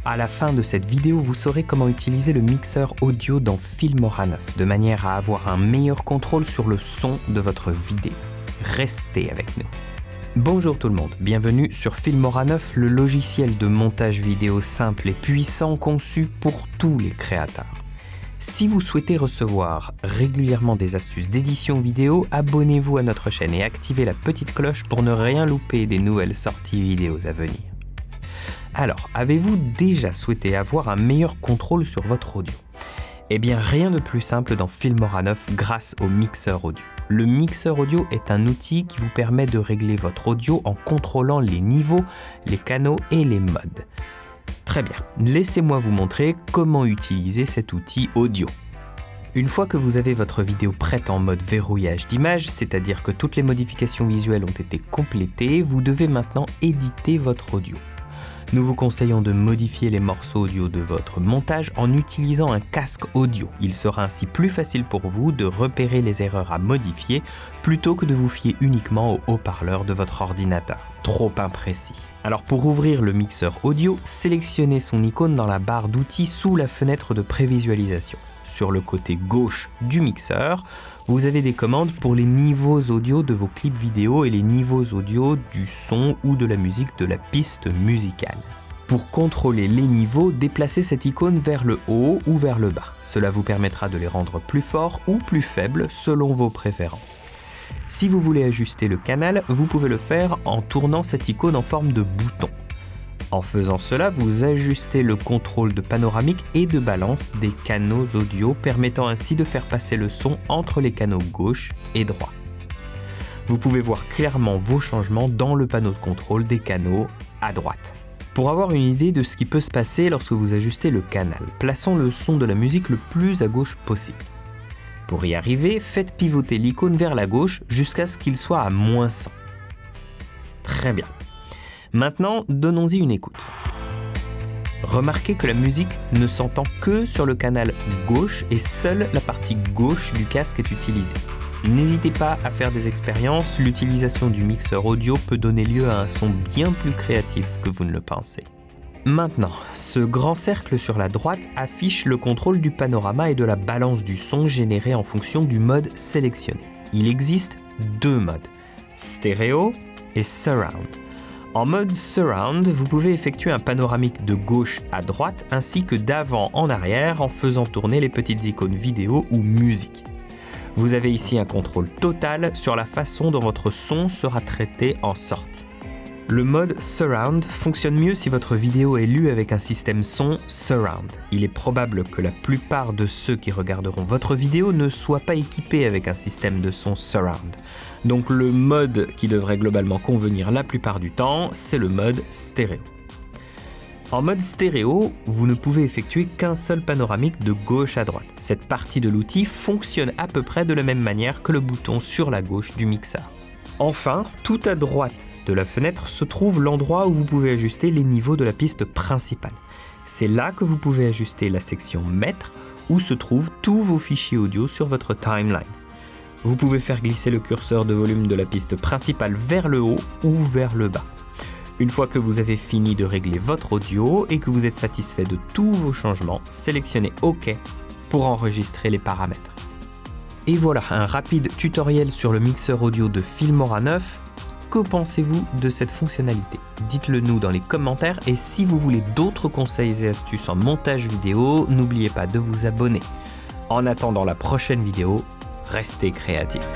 À la fin de cette vidéo, vous saurez comment utiliser le mixeur audio dans Filmora 9, de manière à avoir un meilleur contrôle sur le son de votre vidéo. Restez avec nous. Bonjour tout le monde, bienvenue sur Filmora 9, le logiciel de montage vidéo simple et puissant conçu pour tous les créateurs. Si vous souhaitez recevoir régulièrement des astuces d'édition vidéo, abonnez-vous à notre chaîne et activez la petite cloche pour ne rien louper des nouvelles sorties vidéo à venir. Alors, avez-vous déjà souhaité avoir un meilleur contrôle sur votre audio ? Eh bien, rien de plus simple dans Filmora 9 grâce au mixeur audio. Le mixeur audio est un outil qui vous permet de régler votre audio en contrôlant les niveaux, les canaux et les modes. Très bien, laissez-moi vous montrer comment utiliser cet outil audio. Une fois que vous avez votre vidéo prête en mode verrouillage d'image, c'est-à-dire que toutes les modifications visuelles ont été complétées, vous devez maintenant éditer votre audio. Nous vous conseillons de modifier les morceaux audio de votre montage en utilisant un casque audio. Il sera ainsi plus facile pour vous de repérer les erreurs à modifier plutôt que de vous fier uniquement au haut-parleur de votre ordinateur. Trop imprécis. Alors pour ouvrir le mixeur audio, sélectionnez son icône dans la barre d'outils sous la fenêtre de prévisualisation. Sur le côté gauche du mixeur, vous avez des commandes pour les niveaux audio de vos clips vidéo et les niveaux audio du son ou de la musique de la piste musicale. Pour contrôler les niveaux, déplacez cette icône vers le haut ou vers le bas. Cela vous permettra de les rendre plus forts ou plus faibles selon vos préférences. Si vous voulez ajuster le canal, vous pouvez le faire en tournant cette icône en forme de bouton. En faisant cela, vous ajustez le contrôle de panoramique et de balance des canaux audio, permettant ainsi de faire passer le son entre les canaux gauche et droit. Vous pouvez voir clairement vos changements dans le panneau de contrôle des canaux à droite. Pour avoir une idée de ce qui peut se passer lorsque vous ajustez le canal, plaçons le son de la musique le plus à gauche possible. Pour y arriver, faites pivoter l'icône vers la gauche jusqu'à ce qu'il soit à -100. Très bien. Maintenant, donnons-y une écoute. Remarquez que la musique ne s'entend que sur le canal gauche et seule la partie gauche du casque est utilisée. N'hésitez pas à faire des expériences, l'utilisation du mixeur audio peut donner lieu à un son bien plus créatif que vous ne le pensez. Maintenant, ce grand cercle sur la droite affiche le contrôle du panorama et de la balance du son généré en fonction du mode sélectionné. Il existe deux modes, stéréo et surround. En mode surround, vous pouvez effectuer un panoramique de gauche à droite ainsi que d'avant en arrière en faisant tourner les petites icônes vidéo ou musique. Vous avez ici un contrôle total sur la façon dont votre son sera traité en sortie. Le mode Surround fonctionne mieux si votre vidéo est lue avec un système son Surround. Il est probable que la plupart de ceux qui regarderont votre vidéo ne soient pas équipés avec un système de son Surround. Donc le mode qui devrait globalement convenir la plupart du temps, c'est le mode stéréo. En mode stéréo, vous ne pouvez effectuer qu'un seul panoramique de gauche à droite. Cette partie de l'outil fonctionne à peu près de la même manière que le bouton sur la gauche du mixeur. Enfin, tout à droite de la fenêtre se trouve l'endroit où vous pouvez ajuster les niveaux de la piste principale. C'est là que vous pouvez ajuster la section mètres où se trouvent tous vos fichiers audio sur votre timeline. Vous pouvez faire glisser le curseur de volume de la piste principale vers le haut ou vers le bas. Une fois que vous avez fini de régler votre audio et que vous êtes satisfait de tous vos changements, sélectionnez OK pour enregistrer les paramètres. Et voilà, un rapide tutoriel sur le mixeur audio de Filmora 9. Que pensez-vous de cette fonctionnalité ? Dites-le nous dans les commentaires et si vous voulez d'autres conseils et astuces en montage vidéo, n'oubliez pas de vous abonner. En attendant la prochaine vidéo, restez créatifs.